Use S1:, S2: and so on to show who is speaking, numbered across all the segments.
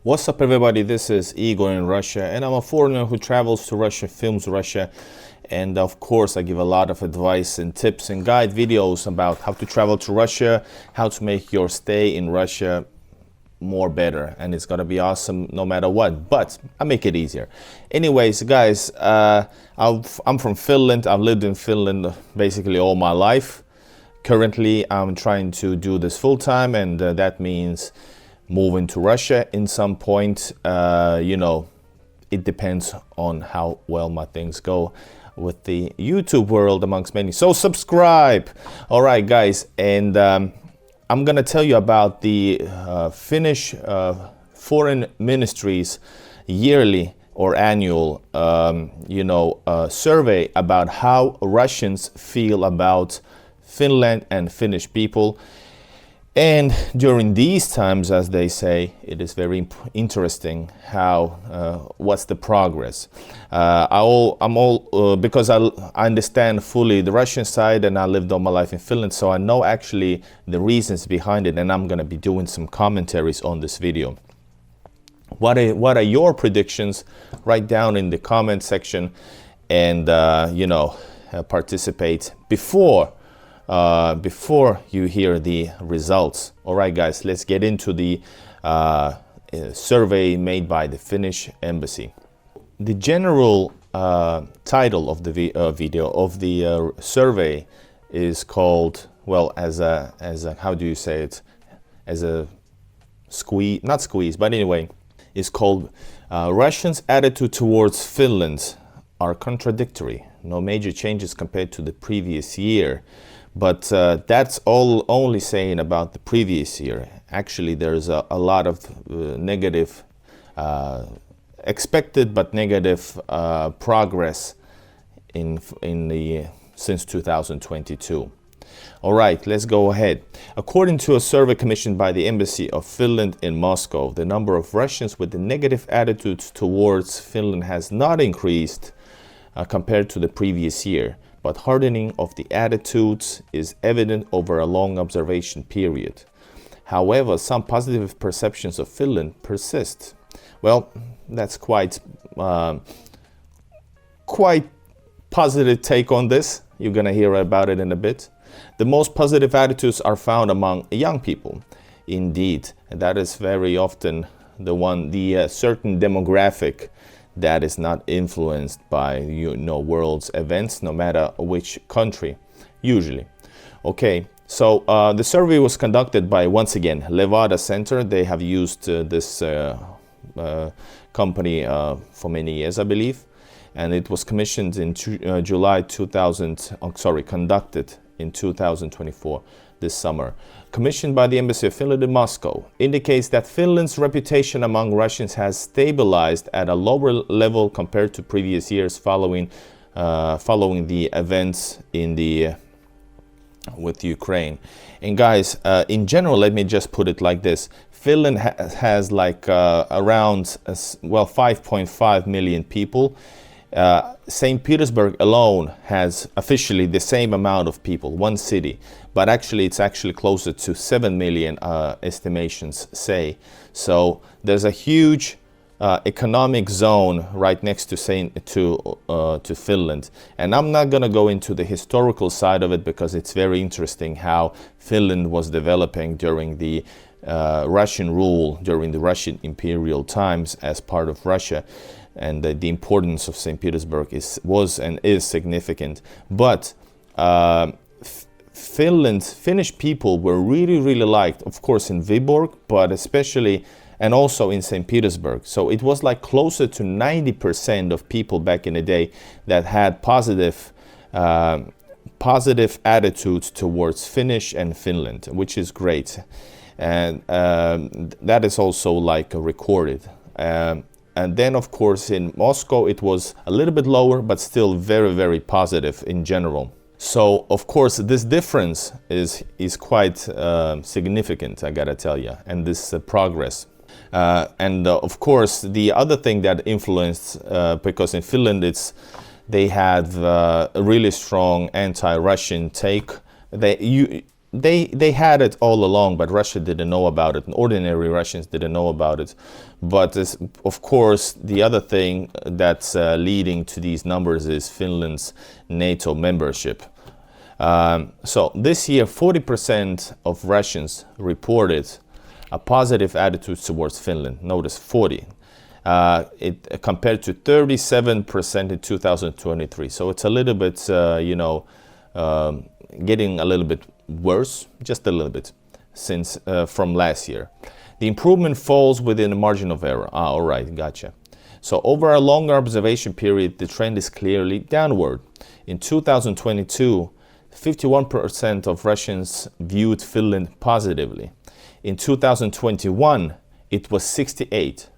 S1: What's up, everybody? This is Igor in Russia, and I'm a foreigner who travels to Russia, films Russia, and of course I give a lot of advice and tips and guide videos about how to travel to Russia, how to make your stay in Russia more better, and it's gonna be awesome no matter what, but I make it easier. Anyways, guys, I'm from Finland. I've lived in Finland basically all my life. Currently I'm trying to do this full-time, and that means moving to Russia in some point. It depends on how well my things go with the YouTube world, amongst many. So subscribe. All right, guys, and I'm gonna tell you about the Finnish foreign ministry's yearly or annual survey about how Russians feel about Finland and Finnish people. And during these times, as they say, it is very interesting how what's the progress. Because I understand fully the Russian side, and I lived all my life in Finland, so I know actually the reasons behind it, and I'm going to be doing some commentaries on this video. What are your predictions? Write down in the comment section, and participate before you hear the results. All right, guys, let's get into the survey made by the Finnish embassy. The general title of the video of the survey is called, well, as a how do you say it, as a squeeze, not squeeze, but anyway, it's called Russians' attitude towards Finland are contradictory. No major changes compared to the previous year. But that's all only saying about the previous year. Actually, there's a lot of negative, expected but negative progress since 2022. All right, let's go ahead. According to a survey commissioned by the Embassy of Finland in Moscow, the number of Russians with the negative attitudes towards Finland has not increased compared to the previous year, but hardening of the attitudes is evident over a long observation period. However, some positive perceptions of Finland persist. Well, that's quite positive take on this. You're gonna hear about it in a bit. The most positive attitudes are found among young people. Indeed, and that is very often the certain demographic that is not influenced by world's events, no matter which country, usually. Okay, so the survey was conducted by, once again, Levada Center. They have used this company for many years, I believe, and it was commissioned in conducted in 2024, this summer. Commissioned by the Embassy of Finland in Moscow, indicates that Finland's reputation among Russians has stabilized at a lower level compared to previous years following the events with Ukraine. And guys, in general, let me just put it like this: Finland has around 5.5 million people. St. Petersburg alone has officially the same amount of people, one city, but actually it's closer to 7 million estimations say. So there's a huge economic zone right next to Finland, and I'm not gonna go into the historical side of it because it's very interesting how Finland was developing during the Russian rule, during the Russian imperial times as part of Russia. And the importance of St. Petersburg was and is significant. But Finnish people were really liked, of course, in Viborg, but especially, and also in St. Petersburg. So it was like closer to 90% of people back in the day that had positive attitudes towards Finnish and Finland, which is great. And that is also recorded. And then, of course, in Moscow, it was a little bit lower, but still very positive in general. So, of course, this difference is quite significant, I gotta tell you, and this progress. Of course, the other thing that influenced, because in Finland they had a really strong anti-Russian take. they had it all along, but Russia didn't know about it, and ordinary Russians didn't know about it. But of course, the other thing that's leading to these numbers is Finland's NATO membership. So this year, 40% of Russians reported a positive attitude towards Finland. Notice 40. Compared to 37% in 2023. So it's a little bit, getting a little bit worse, just a little bit, since from last year. The improvement falls within the margin of error. All right, gotcha. So over a longer observation period, the trend is clearly downward. In 2022, 51% of Russians viewed Finland positively. In 2021, it was 68.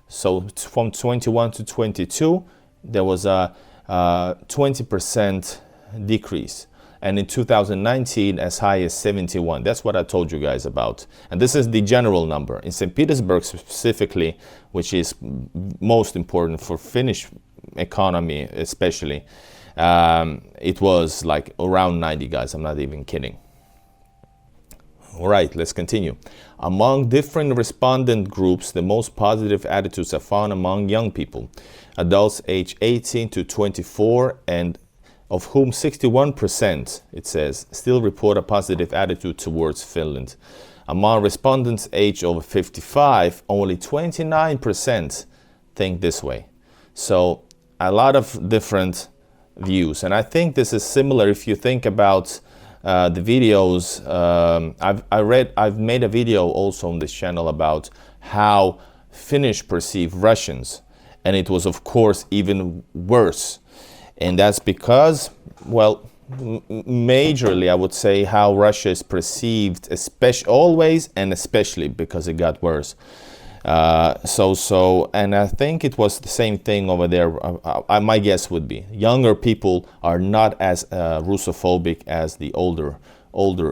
S1: So from 21 to 22, there was a 20% decrease. And in 2019, as high as 71. That's what I told you guys about. And this is the general number. In St. Petersburg specifically, which is most important for Finnish economy especially, it was like around 90, guys. I'm not even kidding. All right, let's continue. Among different respondent groups, the most positive attitudes are found among young people, adults aged 18 to 24, and of whom 61%, it says, still report a positive attitude towards Finland. Among respondents aged over 55, only 29% think this way. So a lot of different views. And I think this is similar if you think about the videos. I've made a video also on this channel about how Finnish perceive Russians. And it was, of course, even worse. And that's because, well, majorly, I would say, how Russia is perceived, especially always and especially because it got worse. And I think it was the same thing over there. My guess would be younger people are not as Russophobic as the older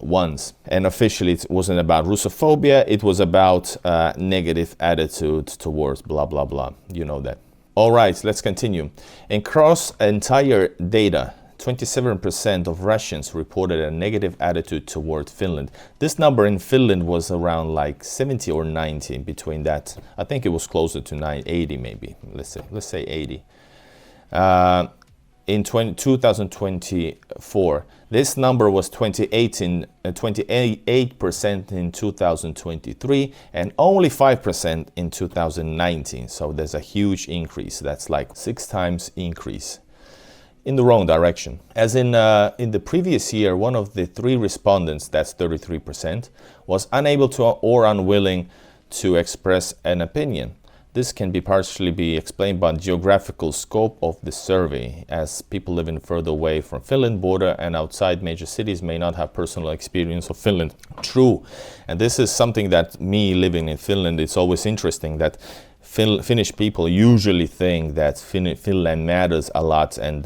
S1: ones. And officially, it wasn't about Russophobia. It was about negative attitude towards blah, blah, blah. You know that. All right, let's continue. Across entire data, 27% of Russians reported a negative attitude toward Finland. This number in Finland was around like 70 or 90 between that. I think it was closer to 80 maybe. Let's say 80. In 2024, this number was 28% in 2023 and only 5% in 2019. So there's a huge increase. That's like 6 times increase in the wrong direction. As in the previous year, one of the 3 respondents, that's 33%, was unable to or unwilling to express an opinion. This can be partially explained by the geographical scope of the survey, as people living further away from Finland border and outside major cities may not have personal experience of Finland. True, and this is something that me living in Finland, it's always interesting that Finnish people usually think that Finland matters a lot, and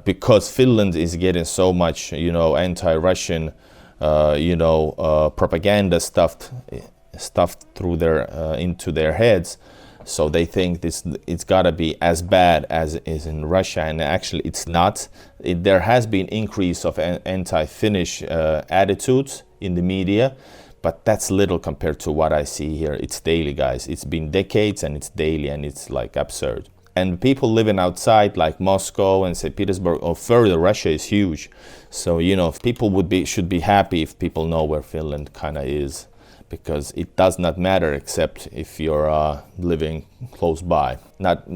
S1: because Finland is getting so much, anti-Russian, propaganda stuffed through into their heads, so they think it's got to be as bad as it is in Russia, and actually it's not. There has been increase of anti-Finnish attitudes in the media, but that's little compared to what I see here. It's daily, guys. It's been decades and it's daily, and it's like absurd. And people living outside like Moscow and St. Petersburg or further, Russia is huge. So, if people should be happy if people know where Finland kind of is, because it does not matter except if you're living close by. Not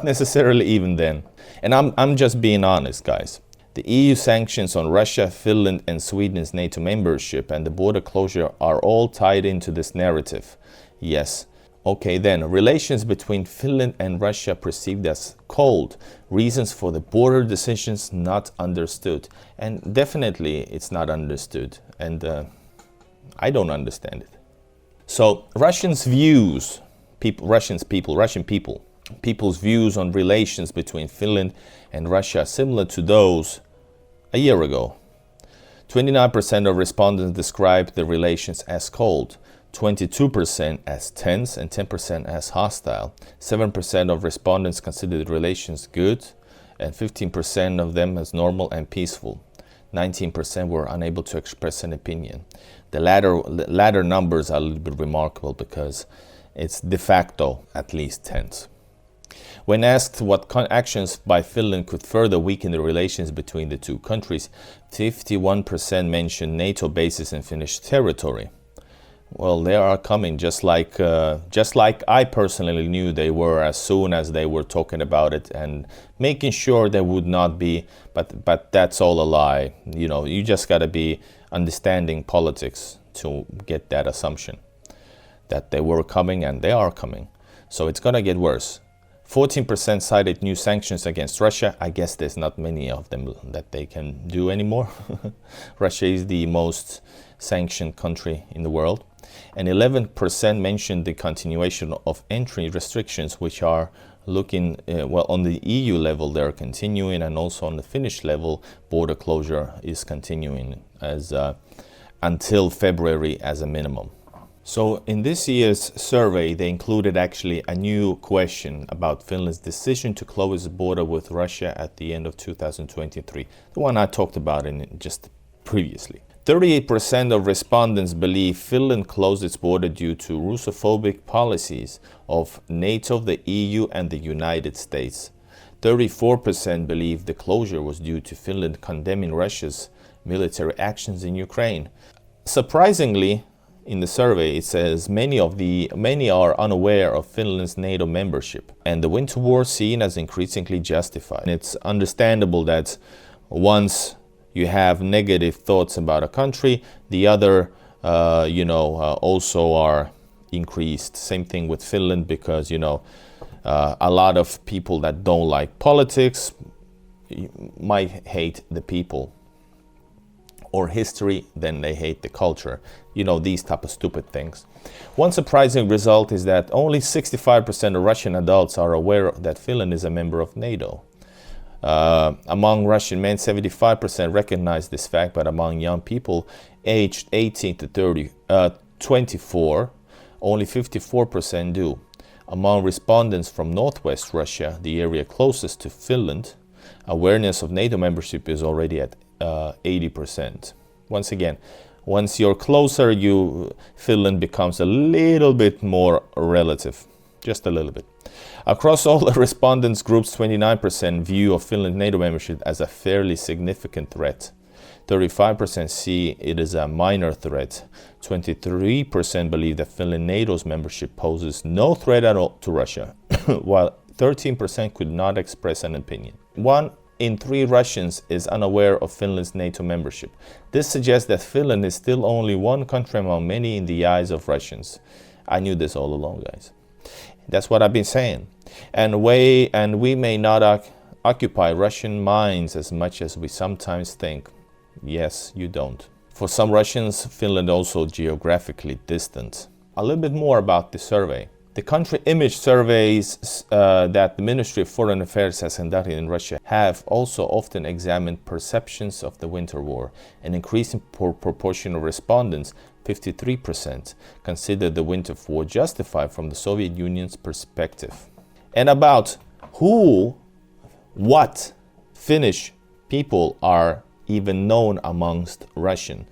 S1: necessarily even then. And I'm just being honest, guys. The EU sanctions on Russia, Finland, and Sweden's NATO membership and the border closure are all tied into this narrative. Yes. Okay, then, relations between Finland and Russia perceived as cold. Reasons for the border decisions not understood. And definitely it's not understood. And I don't understand it. So Russian people's views on relations between Finland and Russia are similar to those a year ago. 29% of respondents described the relations as cold, 22% as tense, and 10% as hostile. 7% of respondents considered relations good, and 15% of them as normal and peaceful. 19% were unable to express an opinion. The latter numbers are a little bit remarkable because it's de facto at least tense. When asked what actions by Finland could further weaken the relations between the two countries, 51% mentioned NATO bases in Finnish territory. Well, they are coming, just like I personally knew they were as soon as they were talking about it and making sure there would not be, but that's all a lie. You know, you just got to be understanding politics to get that assumption that they were coming, and they are coming. So it's going to get worse. 14% cited new sanctions against Russia. I guess there's not many of them that they can do anymore. Russia is the most sanctioned country in the world. And 11% mentioned the continuation of entry restrictions, which are looking, well, on the EU level, they're continuing, and also on the Finnish level, border closure is continuing as until February as a minimum. So in this year's survey, they included actually a new question about Finland's decision to close the border with Russia at the end of 2023, the one I talked about in just previously. 38% of respondents believe Finland closed its border due to Russophobic policies of NATO, the EU, and the United States. 34% believe the closure was due to Finland condemning Russia's military actions in Ukraine. Surprisingly, in the survey, it says many are unaware of Finland's NATO membership, and the winter war seen as increasingly justified. It's understandable that once you have negative thoughts about a country, the other, also are increased. Same thing with Finland, because a lot of people that don't like politics might hate the people or history, then they hate the culture. These type of stupid things. One surprising result is that only 65% of Russian adults are aware that Finland is a member of NATO. Among Russian men, 75% recognize this fact, but among young people aged 18 to 24, only 54% do. Among respondents from northwest Russia, the area closest to Finland, awareness of NATO membership is already at 80%. Once again, once you're closer, Finland becomes a little bit more relative, just a little bit. Across all the respondents groups, 29% view of Finland NATO membership as a fairly significant threat. 35% see it as a minor threat. 23% believe that Finland NATO's membership poses no threat at all to Russia, while 13% could not express an opinion. 1 in 3 Russians is unaware of Finland's NATO membership. This suggests that Finland is still only one country among many in the eyes of Russians. I knew this all along, guys. That's what I've been saying. And we may not occupy Russian minds as much as we sometimes think. Yes, you don't. For some Russians, Finland also geographically distant. A little bit more about the survey. The country image surveys that the Ministry of Foreign Affairs has conducted in Russia have also often examined perceptions of the winter war. An increasing proportion of respondents, 53%, consider the winter war justified from the Soviet Union's perspective. And about what Finnish people are even known amongst Russian.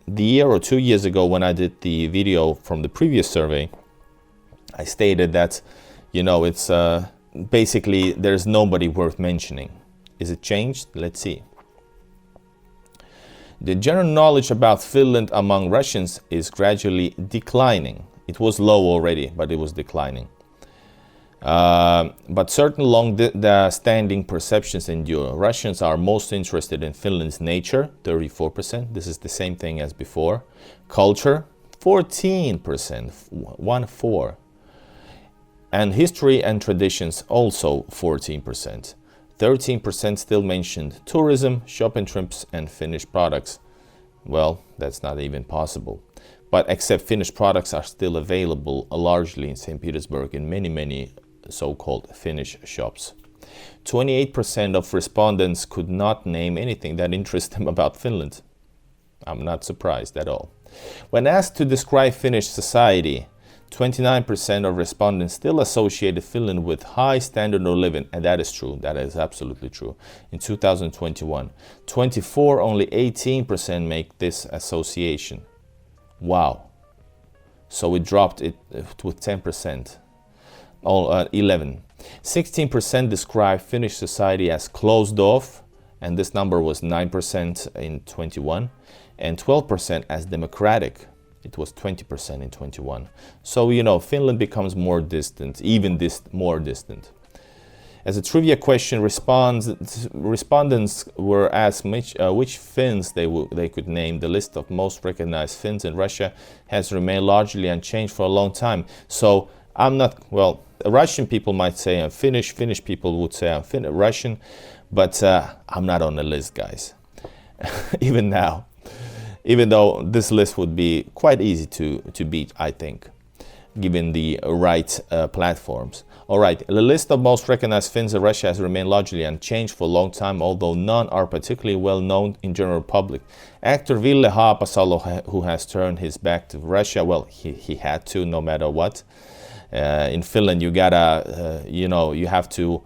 S1: The year or 2 years ago, when I did the video from the previous survey, I stated that, it's basically there's nobody worth mentioning. Is it changed? Let's see. The general knowledge about Finland among Russians is gradually declining. It was low already, but it was declining. But certain long-standing perceptions endure. Russians are most interested in Finland's nature, 34%. This is the same thing as before. Culture, 14%, 1-4. And history and traditions, also 14%. 13% still mentioned tourism, shopping trips, and Finnish products. Well, that's not even possible. But except Finnish products are still available largely in St. Petersburg in many so-called Finnish shops. 28% of respondents could not name anything that interests them about Finland. I'm not surprised at all. When asked to describe Finnish society, 29% of respondents still associated Finland with high standard of living, and that is true. That is absolutely true. In 2021, 24, only 18% make this association. Wow. So it dropped it with 10%. 11. 16% describe Finnish society as closed off, and this number was 9% in 21, and 12% as democratic. It was 20% in 21. So, you know, Finland becomes more distant, even more distant. As a trivia question, respondents were asked which Finns they could name. The list of most recognized Finns in Russia has remained largely unchanged for a long time. So I'm not, well, Russian people might say I'm Finnish, Finnish people would say I'm Russian, but I'm not on the list, guys, even now. Even though this list would be quite easy to beat, I think, given the right platforms. All right, the list of most recognized Finns in Russia has remained largely unchanged for a long time, although none are particularly well known in general public. Actor Ville Haapasalo, who has turned his back to Russia, well, he had to, no matter what. In Finland, you gotta, you have to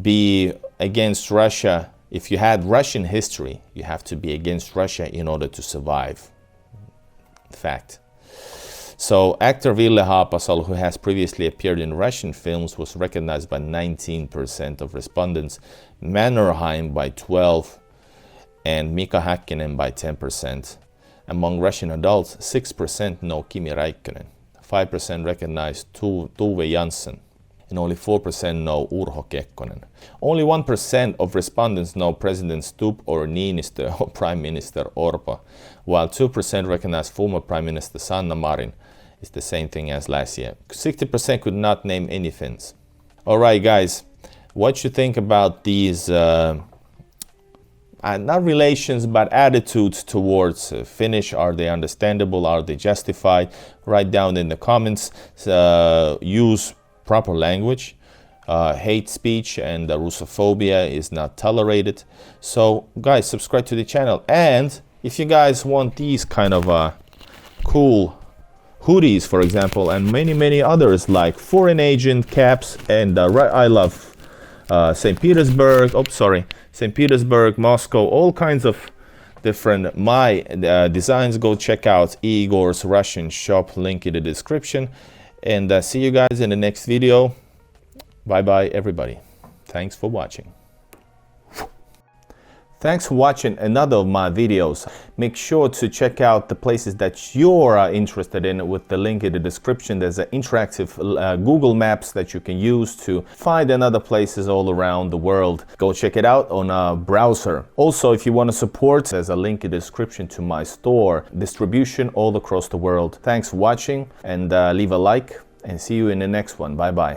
S1: be against Russia. If you had Russian history, you have to be against Russia in order to survive. Fact. So actor Ville Haapasalo, who has previously appeared in Russian films, was recognized by 19% of respondents, Mannerheim by 12%, and Mika Häkkinen by 10%. Among Russian adults, 6% know Kimi Räikkönen, 5% recognize Tove Jansson, and only 4% know Urho Kekkonen. Only 1% of respondents know President Stubb or Niinistö or Prime Minister Orpo, while 2% recognize former Prime Minister Sanna Marin. It's the same thing as last year. 60% could not name any Finns. All right, guys, what you think about these, not relations, but attitudes towards Finnish? Are they understandable? Are they justified? Write down in the comments. Use proper language. Hate speech and Russophobia is not tolerated. So guys, subscribe to the channel, and if you guys want these kind of cool hoodies, for example, and many others like foreign agent caps, and I love St. Petersburg, St. Petersburg, Moscow, all kinds of different designs, go check out Igor's Russian shop, link in the description. And see you guys in the next video. Bye bye, everybody. Thanks for watching. Thanks for watching another of my videos. Make sure to check out the places that you're interested in with the link in the description. There's an interactive Google Maps that you can use to find another places all around the world. Go check it out on a browser. Also, if you want to support, there's a link in the description to my store, distribution all across the world. Thanks for watching, and leave a like, and see you in the next one. Bye bye.